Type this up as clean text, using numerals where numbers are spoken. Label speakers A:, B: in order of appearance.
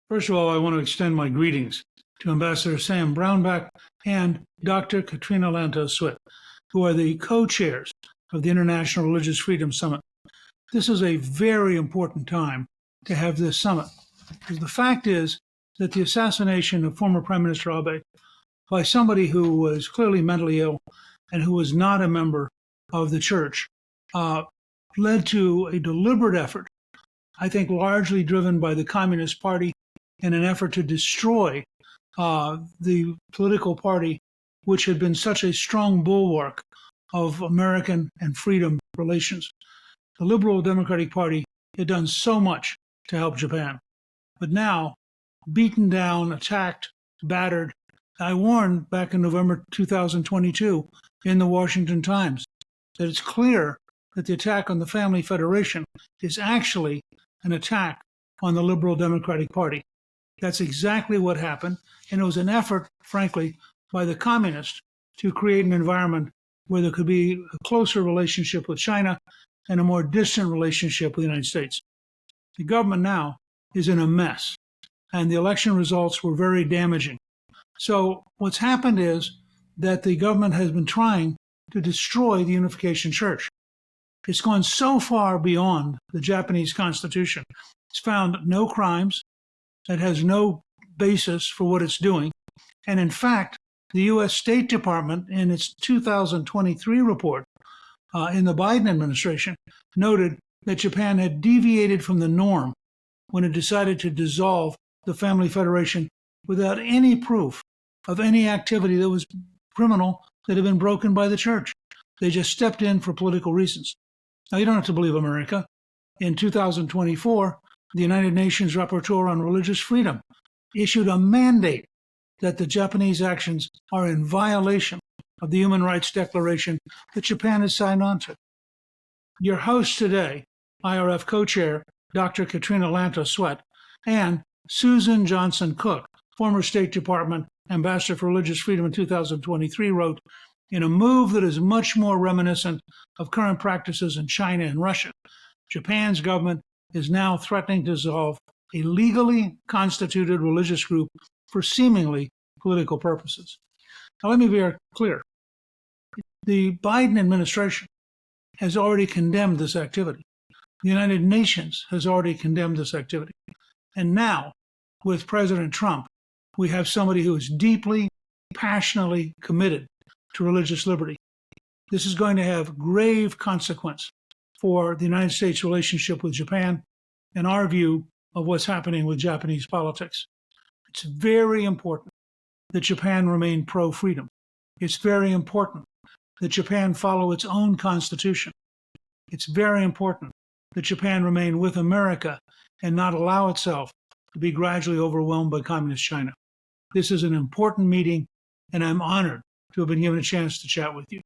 A: First of all, I want to extend my greetings to Ambassador Sam Brownback and Dr. Katrina Lantos-Swett, who are the co-chairs of the International Religious Freedom Summit. This is a very important time to have this summit, because the fact is that the assassination of former Prime Minister Abe by somebody who was clearly mentally ill and who was not a member of the church led to a deliberate effort, I think largely driven by the Communist Party, in an effort to destroy the political party which had been such a strong bulwark of American and freedom relations. The Liberal Democratic Party had done so much to help Japan, but now, beaten down, attacked, battered, I warned back in November 2022 in the Washington Times that it's clear that the attack on the Family Federation is actually an attack on the Liberal Democratic Party. That's exactly what happened, and it was an effort, frankly, by the communists to create an environment where there could be a closer relationship with China and a more distant relationship with the United States. The government now is in a mess, and the election results were very damaging. So what's happened is that the government has been trying to destroy the Unification Church. It's gone so far beyond the Japanese Constitution. It's found no crimes. It has no basis for what it's doing. And in fact, the U.S. State Department, in its 2023 report in the Biden administration, noted that Japan had deviated from the norm when it decided to dissolve the Family Federation without any proof of any activity that was criminal that had been broken by the church. They just stepped in for political reasons. Now, you don't have to believe America. In 2024, the United Nations Rapporteur on Religious Freedom issued a mandate that the Japanese actions are in violation of the Human Rights Declaration that Japan has signed on to. Your host today, IRF co-chair Dr. Katrina Lantos-Swett, and Susan Johnson Cook, former State Department Ambassador for Religious Freedom in 2023, wrote, "In a move that is much more reminiscent of current practices in China and Russia, Japan's government is now threatening to dissolve a legally constituted religious group for seemingly political purposes." Now, let me be clear. The Biden administration has already condemned this activity. The United Nations has already condemned this activity. And now, with President Trump, we have somebody who is deeply, passionately committed to religious liberty. This is going to have grave consequence for the United States' relationship with Japan and our view of what's happening with Japanese politics. It's very important that Japan remain pro-freedom. It's very important that Japan follow its own constitution. It's very important that Japan remain with America and not allow itself to be gradually overwhelmed by Communist China. This is an important meeting, and I'm honored to have been given a chance to chat with you.